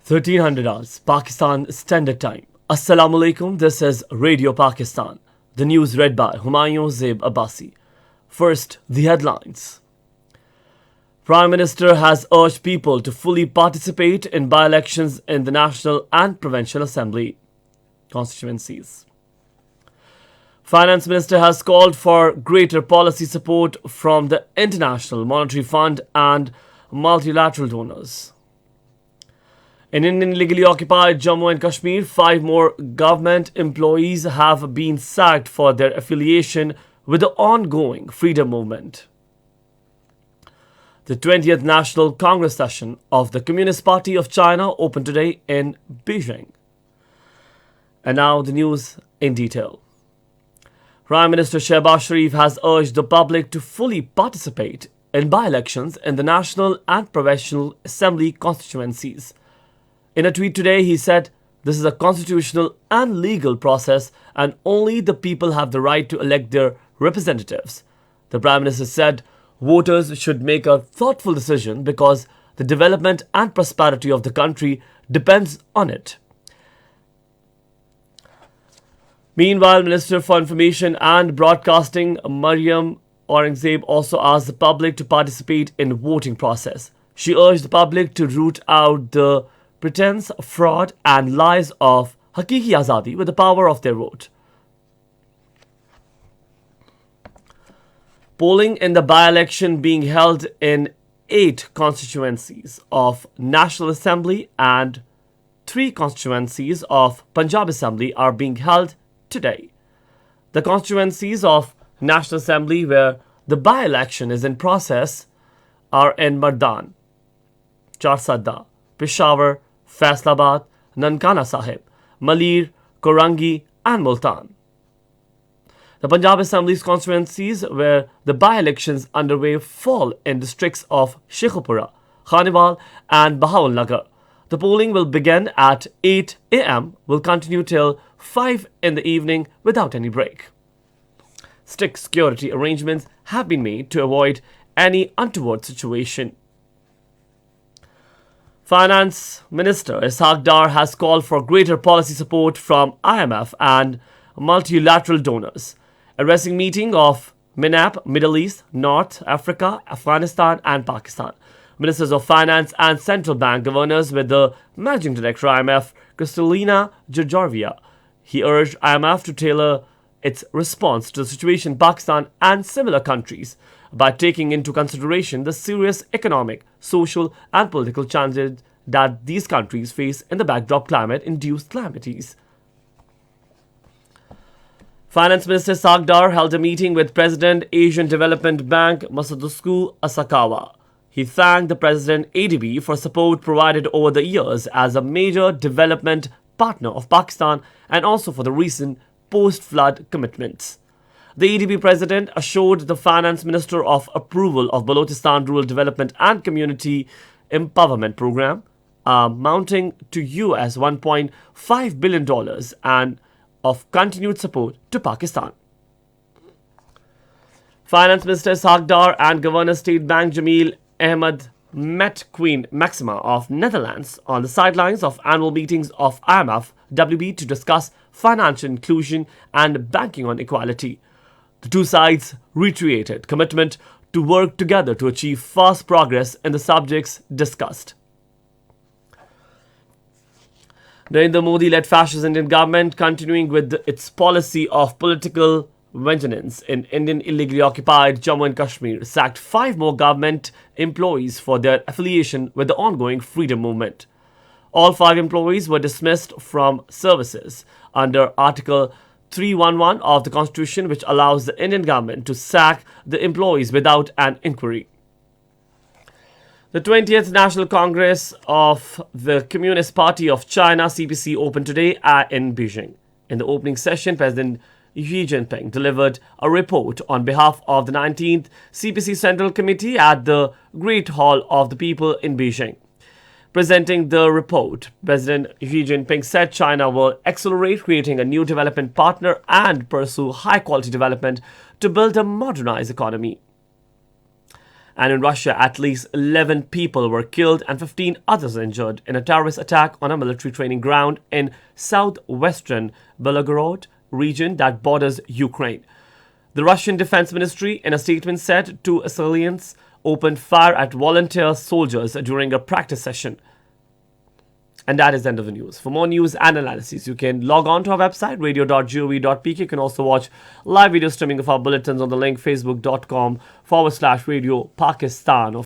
1300 hours, Pakistan Standard Time. Assalamu alaikum, this is Radio Pakistan. The news read by Humayun Zeb Abbasi. First, the headlines. Prime Minister has urged people to fully participate in by-elections in the National and Provincial Assembly constituencies. Finance Minister has called for greater policy support from the International Monetary Fund and multilateral donors. In Indian illegally occupied Jammu and Kashmir, 5 more government employees have been sacked for their affiliation with the ongoing freedom movement. The 20th National Congress session of the Communist Party of China opened today in Beijing. And now the news in detail. Prime Minister Shehbaz Sharif has urged the public to fully participate in by-elections in the National and Provincial Assembly constituencies. In a tweet today, he said, "This is a constitutional and legal process and only the people have the right to elect their representatives." The Prime Minister said, "Voters should make a thoughtful decision because the development and prosperity of the country depends on it." Meanwhile, Minister for Information and Broadcasting Maryam Aurangzeb also asked the public to participate in the voting process. She urged the public to root out the pretense, fraud and lies of Hakiki Azadi with the power of their vote. Polling in the by-election being held in 8 constituencies of National Assembly and 3 constituencies of Punjab Assembly are being held today. The constituencies of National Assembly where the by-election is in process are in Mardan, Charsadda, Peshawar, Faisalabad, Nankana Sahib, Malir, Korangi and Multan. The Punjab Assembly's constituencies where the by-elections underway fall in districts of Sheikhupura, Khanewal and Bahawal Nagar. The polling will begin at 8 a.m. will continue till 5 in the evening without any break. Strict security arrangements have been made to avoid any untoward situation. Finance Minister Ishaq Dar has called for greater policy support from IMF and multilateral donors. Addressing meeting of MINAP, Middle East, North Africa, Afghanistan and Pakistan. Ministers of Finance and Central Bank governors with the Managing Director IMF, Kristalina Georgieva. He urged IMF to tailor its response to the situation in Pakistan and similar countries by taking into consideration the serious economic, social and political challenges that these countries face in the backdrop climate-induced calamities. Finance Minister Ishaq Dar held a meeting with President Asian Development Bank Masadusko Asakawa. He thanked the President ADB for support provided over the years as a major development partner of Pakistan and also for the recent post-flood commitments. The ADB President assured the Finance Minister of approval of Balochistan Rural Development and Community Empowerment Program amounting to US $1.5 billion and of continued support to Pakistan. Finance Minister Ishaq Dar and Governor State Bank Jamil Ahmed met Queen Maxima of Netherlands on the sidelines of annual meetings of IMF WB to discuss financial inclusion and banking on equality. The two sides reiterated commitment to work together to achieve fast progress in the subjects discussed. Narendra Modi-led fascist Indian government continuing with its policy of political vengeance in Indian illegally occupied Jammu and Kashmir sacked 5 more government employees for their affiliation with the ongoing freedom movement. All 5 employees were dismissed from services under Article 311 of the Constitution, which allows the Indian government to sack the employees without an inquiry. The 20th National Congress of the Communist Party of China (CPC) opened today in Beijing. In the opening session, President Xi Jinping delivered a report on behalf of the 19th CPC Central Committee at the Great Hall of the People in Beijing. Presenting the report, President Xi Jinping said China will accelerate creating a new development partner and pursue high-quality development to build a modernized economy. And in Russia, at least 11 people were killed and 15 others injured in a terrorist attack on a military training ground in southwestern Belgorod region that borders Ukraine. The Russian Defense Ministry, in a statement, said two assailants opened fire at volunteer soldiers during a practice session. And that is the end of the news. For more news and analysis, you can log on to our website, radio.gov.pk. You can also watch live video streaming of our bulletins on the link facebook.com/Radio Pakistan.